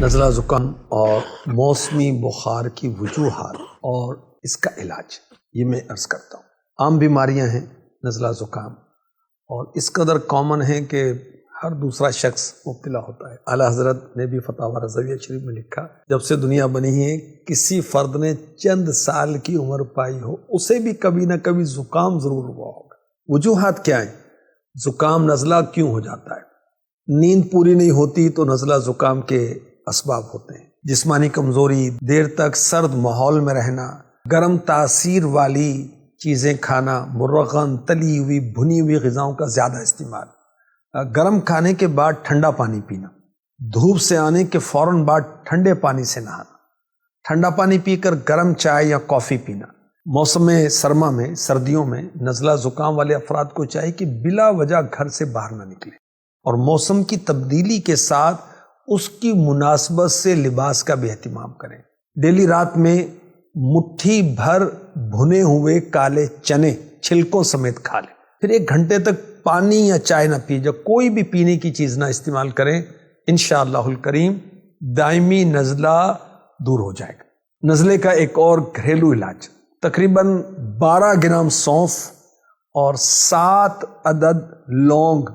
نزلہ زکام اور موسمی بخار کی وجوہات اور اس کا علاج یہ میں عرض کرتا ہوں۔ عام بیماریاں ہیں نزلہ زکام، اور اس قدر کامن ہیں کہ ہر دوسرا شخص مبتلا ہوتا ہے۔ اعلیٰ حضرت نے بھی فتاوی رضویہ شریف میں لکھا، جب سے دنیا بنی ہے کسی فرد نے چند سال کی عمر پائی ہو اسے بھی کبھی نہ کبھی زکام ضرور ہوا ہوگا۔ وجوہات کیا ہیں؟ زکام نزلہ کیوں ہو جاتا ہے؟ نیند پوری نہیں ہوتی تو نزلہ زکام کے اسباب ہوتے ہیں۔ جسمانی کمزوری، دیر تک سرد ماحول میں رہنا، گرم تاثیر والی چیزیں کھانا، مرغن، تلی ہوئی، بھنی ہوئی غذاؤں کا زیادہ استعمال، گرم کھانے کے بعد ٹھنڈا پانی پینا، دھوپ سے آنے کے فوراً بعد ٹھنڈے پانی سے نہانا، ٹھنڈا پانی پی کر گرم چائے یا کافی پینا۔ موسم سرما میں، سردیوں میں نزلہ زکام والے افراد کو چاہیے کہ بلا وجہ گھر سے باہر نہ نکلیں، اور موسم کی تبدیلی کے ساتھ اس کی مناسبت سے لباس کا بھی اہتمام کریں۔ ڈیلی رات میں مٹھی بھر بھنے ہوئے کالے چنے چھلکوں سمیت کھا لیں، پھر 1 گھنٹے تک پانی یا چائے نہ پیجیے، کوئی بھی پینے کی چیز نہ استعمال کریں۔ انشاءاللہ الکریم دائمی نزلہ دور ہو جائے گا۔ نزلے کا ایک اور گھریلو علاج، تقریباً 12 گرام سونف اور 7 عدد لونگ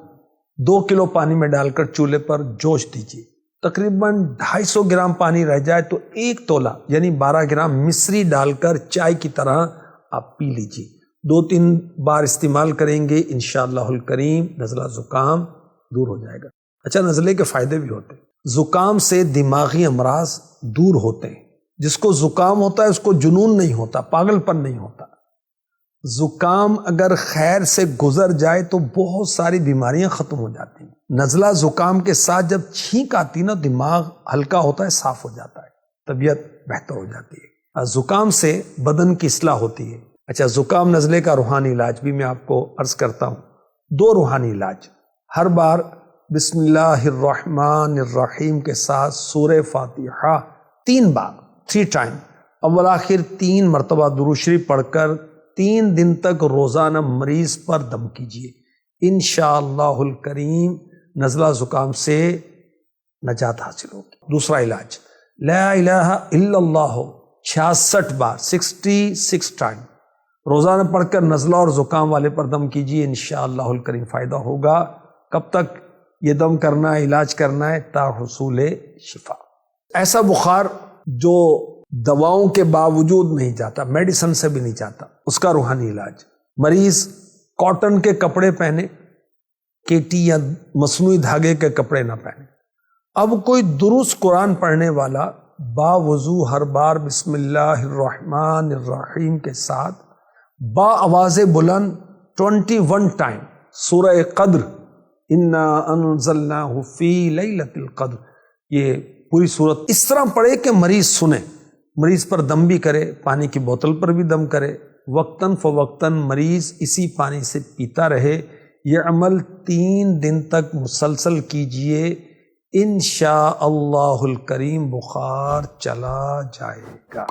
2 کلو پانی میں ڈال کر چولہے پر جوش دیجیے۔ تقریباً 250 گرام پانی رہ جائے تو 1 تولہ یعنی 12 گرام مصری ڈال کر چائے کی طرح آپ پی لیجیے۔ 2-3 بار استعمال کریں گے انشاءاللہ الکریم نزلہ زکام دور ہو جائے گا۔ اچھا، نزلے کے فائدے بھی ہوتے ہیں۔ زکام سے دماغی امراض دور ہوتے ہیں۔ جس کو زکام ہوتا ہے اس کو جنون نہیں ہوتا، پاگل پن نہیں ہوتا۔ زکام اگر خیر سے گزر جائے تو بہت ساری بیماریاں ختم ہو جاتی ہیں۔ نزلہ زکام کے ساتھ جب چھینک آتی نا، دماغ ہلکا ہوتا ہے، صاف ہو جاتا ہے، طبیعت بہتر ہو جاتی ہے۔ زکام سے بدن کی اصلاح ہوتی ہے۔ اچھا، زکام نزلے کا روحانی علاج بھی میں آپ کو عرض کرتا ہوں۔ 2 روحانی علاج، ہر بار بسم اللہ الرحمن الرحیم کے ساتھ سورہ فاتحہ 3 بار 3 ٹائم اول آخر 3 مرتبہ درود شریف پڑھ کر 3 دن تک روزانہ مریض پر دم کیجیے۔ انشاءاللہ الکریم نزلہ زکام سے نجات حاصل ہوگی۔ دوسرا علاج، لا الہ الا اللہ 66 بار 66 ٹائم روزانہ پڑھ کر نزلہ اور زکام والے پر دم کیجیے، انشاءاللہ الکریم فائدہ ہوگا۔ کب تک یہ دم کرنا ہے، علاج کرنا ہے؟ تا حصول شفا۔ ایسا بخار جو دواؤں کے باوجود نہیں جاتا، میڈیسن سے بھی نہیں جاتا، اس کا روحانی علاج، مریض کاٹن کے کپڑے پہنے، کیٹی یا مصنوعی دھاگے کے کپڑے نہ پہنے۔ اب کوئی درست قرآن پڑھنے والا باوضو ہر بار بسم اللہ الرحمن الرحیم کے ساتھ با آواز بلند 21 ٹائم سورہ قدر انا انزلناہ فی لیلۃ القدر، یہ پوری صورت اس طرح پڑھے کہ مریض سنے، مریض پر دم بھی کرے، پانی کی بوتل پر بھی دم کرے، وقتاً فوقتاً مریض اسی پانی سے پیتا رہے۔ یہ عمل 3 دن تک مسلسل کیجئے، انشاءاللہ الکریم بخار چلا جائے گا۔